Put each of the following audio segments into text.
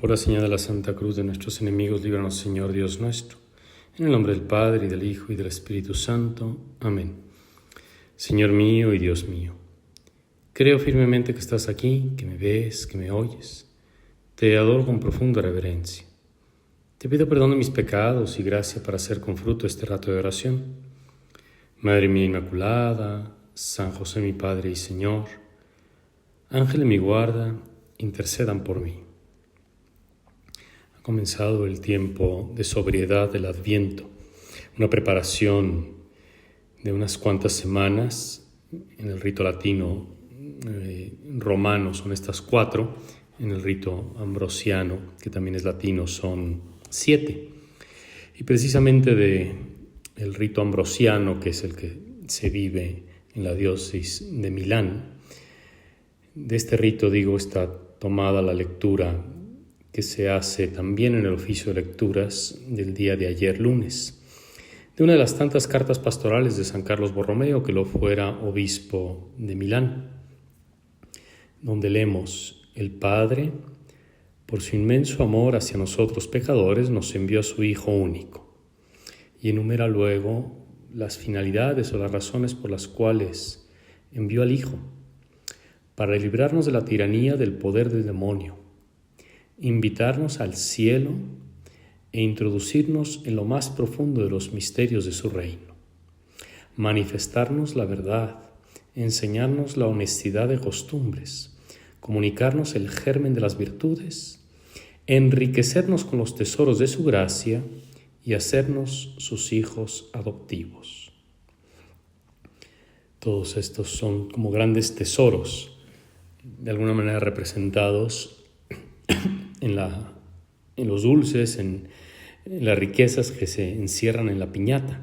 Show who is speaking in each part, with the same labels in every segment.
Speaker 1: Por la señal de la Santa Cruz de nuestros enemigos, líbranos, Señor Dios nuestro. En el nombre del Padre, y del Hijo, y del Espíritu Santo. Amén. Señor mío y Dios mío, creo firmemente que estás aquí, que me ves, que me oyes. Te adoro con profunda reverencia. Te pido perdón de mis pecados y gracia para hacer con fruto este rato de oración. Madre mía Inmaculada, San José mi Padre y Señor, Ángel de mi guarda, intercedan por mí. Ha comenzado el tiempo de sobriedad del Adviento, una preparación de unas cuantas semanas. En el rito latino romano son estas 4, en el rito ambrosiano, que también es latino, son 7. Y precisamente del rito ambrosiano, que es el que se vive en la diócesis de Milán, de este rito, está tomada la lectura que se hace también en el oficio de lecturas del día de ayer lunes, de una de las tantas cartas pastorales de San Carlos Borromeo, que lo fuera obispo de Milán, donde leemos: el Padre, por su inmenso amor hacia nosotros pecadores, nos envió a su Hijo único, y enumera luego las finalidades o las razones por las cuales envió al Hijo: para librarnos de la tiranía del poder del demonio, invitarnos al cielo e introducirnos en lo más profundo de los misterios de su reino, manifestarnos la verdad, enseñarnos la honestidad de costumbres, comunicarnos el germen de las virtudes, enriquecernos con los tesoros de su gracia y hacernos sus hijos adoptivos. Todos estos son como grandes tesoros, de alguna manera representados en los dulces, en las riquezas que se encierran en la piñata,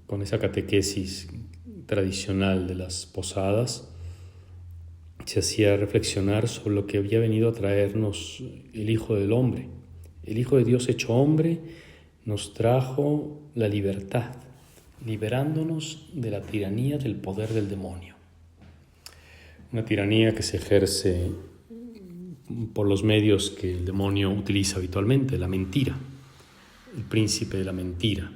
Speaker 1: con esa catequesis tradicional de las posadas. Se hacía reflexionar sobre lo que había venido a traernos el Hijo del Hombre. El Hijo de Dios hecho hombre nos trajo la libertad, liberándonos de la tiranía del poder del demonio. Una tiranía que se ejerce por los medios que el demonio utiliza habitualmente: la mentira, el príncipe de la mentira.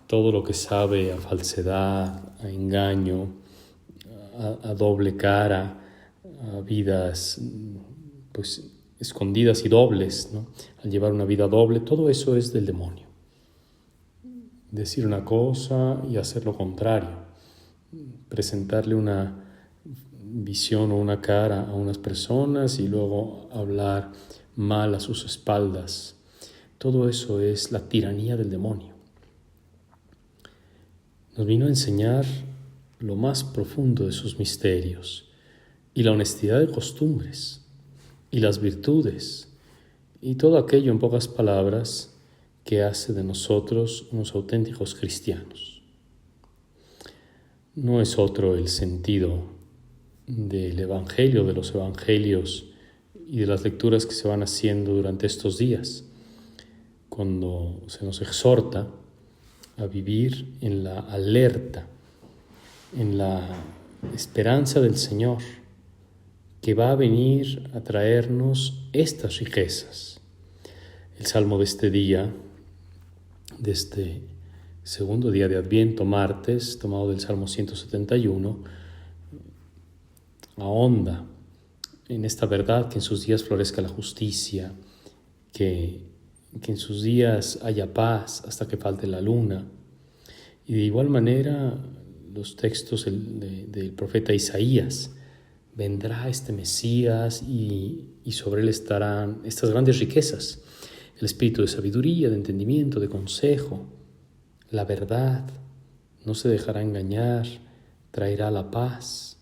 Speaker 1: Todo lo que sabe a falsedad, a engaño, a doble cara, a vidas escondidas y dobles, ¿no? Al llevar una vida doble, todo eso es del demonio. Decir una cosa y hacer lo contrario, presentarle una visión o una cara a unas personas y luego hablar mal a sus espaldas. Todo eso es la tiranía del demonio. Nos vino a enseñar lo más profundo de sus misterios y la honestidad de costumbres y las virtudes y todo aquello, en pocas palabras, que hace de nosotros unos auténticos cristianos. No es otro el sentido del Evangelio, de los Evangelios y de las lecturas que se van haciendo durante estos días, cuando se nos exhorta a vivir en la alerta, en la esperanza del Señor, que va a venir a traernos estas riquezas. El salmo de este día, de este segundo día de Adviento, martes, tomado del Salmo 171, ahonda en esta verdad: que en sus días florezca la justicia, que en sus días haya paz hasta que falte la luna. Y de igual manera los textos del profeta Isaías: vendrá este Mesías y sobre él estarán estas grandes riquezas: el espíritu de sabiduría, de entendimiento, de consejo, la verdad, no se dejará engañar, traerá la paz.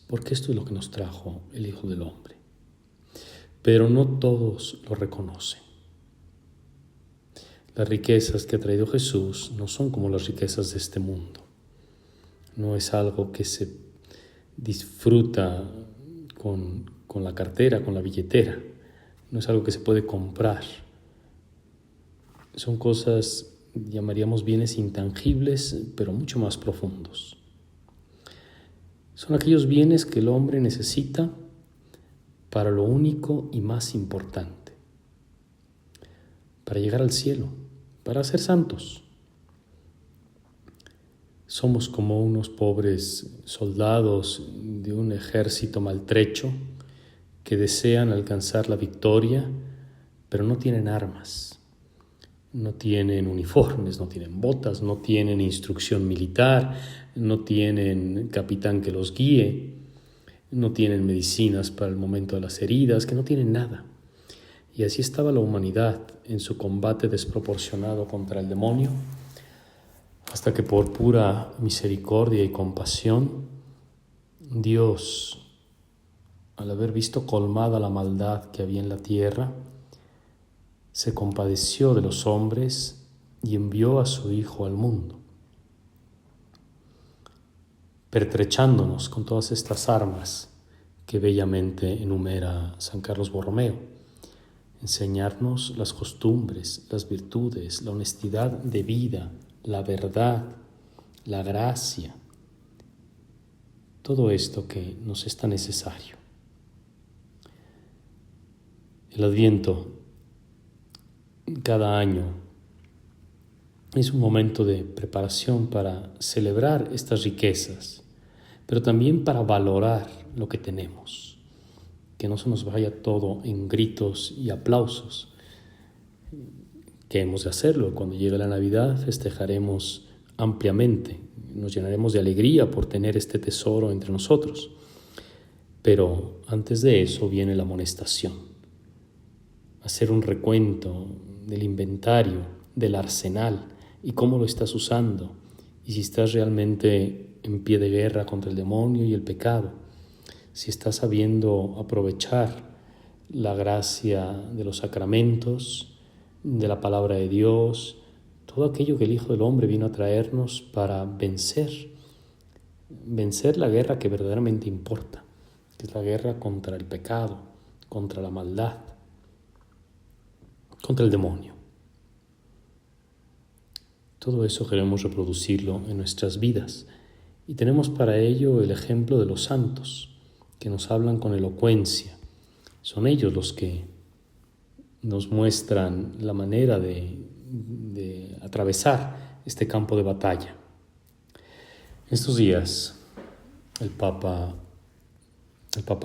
Speaker 1: Porque esto es lo que nos trajo el Hijo del Hombre. Pero no todos lo reconocen. Las riquezas que ha traído Jesús no son como las riquezas de este mundo. No es algo que se disfruta con la cartera, con la billetera. No es algo que se puede comprar. Son cosas, llamaríamos bienes intangibles, pero mucho más profundos. Son aquellos bienes que el hombre necesita para lo único y más importante, para llegar al cielo, para ser santos. Somos como unos pobres soldados de un ejército maltrecho que desean alcanzar la victoria, pero no tienen armas, no tienen uniformes, no tienen botas, no tienen instrucción militar, no tienen capitán que los guíe, no tienen medicinas para el momento de las heridas, que no tienen nada. Y así estaba la humanidad en su combate desproporcionado contra el demonio, hasta que por pura misericordia y compasión, Dios, al haber visto colmada la maldad que había en la tierra, se compadeció de los hombres y envió a su Hijo al mundo, pertrechándonos con todas estas armas que bellamente enumera San Carlos Borromeo. Enseñarnos las costumbres, las virtudes, la honestidad de vida, la verdad, la gracia, todo esto que nos es tan necesario. El Adviento, cada año, es un momento de preparación para celebrar estas riquezas, pero también para valorar lo que tenemos, que no se nos vaya todo en gritos y aplausos, que hemos de hacerlo. Cuando llegue la Navidad festejaremos ampliamente, nos llenaremos de alegría por tener este tesoro entre nosotros, pero antes de eso viene la amonestación, hacer un recuento del inventario, del arsenal, y cómo lo estás usando, y si estás realmente en pie de guerra contra el demonio y el pecado, si estás sabiendo aprovechar la gracia de los sacramentos, de la palabra de Dios, todo aquello que el Hijo del Hombre vino a traernos para vencer la guerra que verdaderamente importa, que es la guerra contra el pecado, contra la maldad, contra el demonio. Todo eso queremos reproducirlo en nuestras vidas y tenemos para ello el ejemplo de los santos que nos hablan con elocuencia. Son ellos los que nos muestran la manera de atravesar este campo de batalla. Estos días el Papa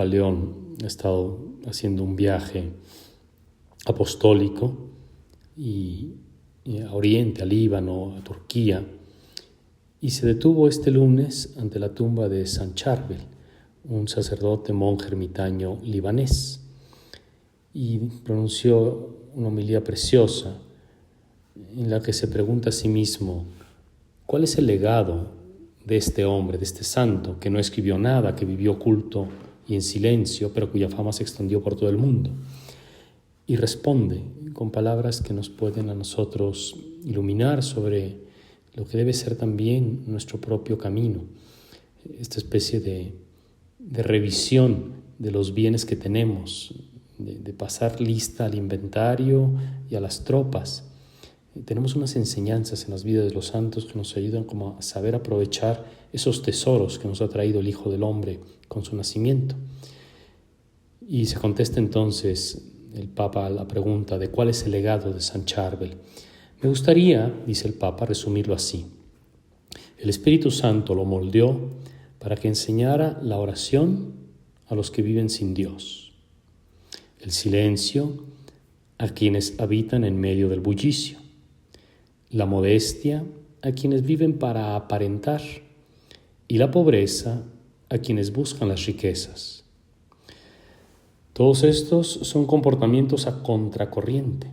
Speaker 1: León ha estado haciendo un viaje apostólico a Oriente, a Líbano, a Turquía, y se detuvo este lunes ante la tumba de San Charbel, un sacerdote monje ermitaño libanés, y pronunció una homilía preciosa en la que se pregunta a sí mismo cuál es el legado de este hombre, de este santo que no escribió nada, que vivió oculto y en silencio, pero cuya fama se extendió por todo el mundo. Y responde con palabras que nos pueden a nosotros iluminar sobre lo que debe ser también nuestro propio camino, esta especie de revisión de los bienes que tenemos, de pasar lista al inventario y a las tropas. Tenemos unas enseñanzas en las vidas de los santos que nos ayudan como a saber aprovechar esos tesoros que nos ha traído el Hijo del Hombre con su nacimiento. Y se contesta entonces el Papa a la pregunta de cuál es el legado de San Charbel. Me gustaría, dice el Papa, resumirlo así. El Espíritu Santo lo moldeó para que enseñara la oración a los que viven sin Dios, el silencio a quienes habitan en medio del bullicio, la modestia a quienes viven para aparentar y la pobreza a quienes buscan las riquezas. Todos estos son comportamientos a contracorriente,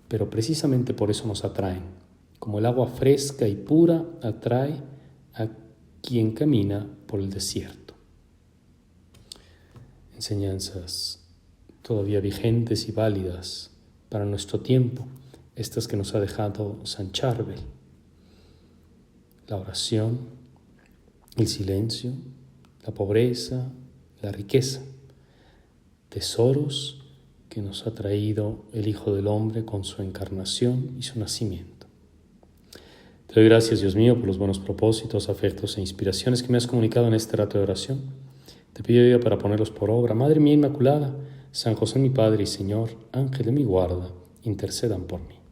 Speaker 1: pero precisamente por eso nos atraen, como el agua fresca y pura atrae a quien camina por el desierto. Enseñanzas todavía vigentes y válidas para nuestro tiempo, estas que nos ha dejado San Charbel: la oración, el silencio, la pobreza, la riqueza. Tesoros que nos ha traído el Hijo del Hombre con su encarnación y su nacimiento. Te doy gracias, Dios mío, por los buenos propósitos, afectos e inspiraciones que me has comunicado en este rato de oración. Te pido ayuda para ponerlos por obra. Madre mía Inmaculada, San José mi Padre y Señor, Ángel de mi guarda, intercedan por mí.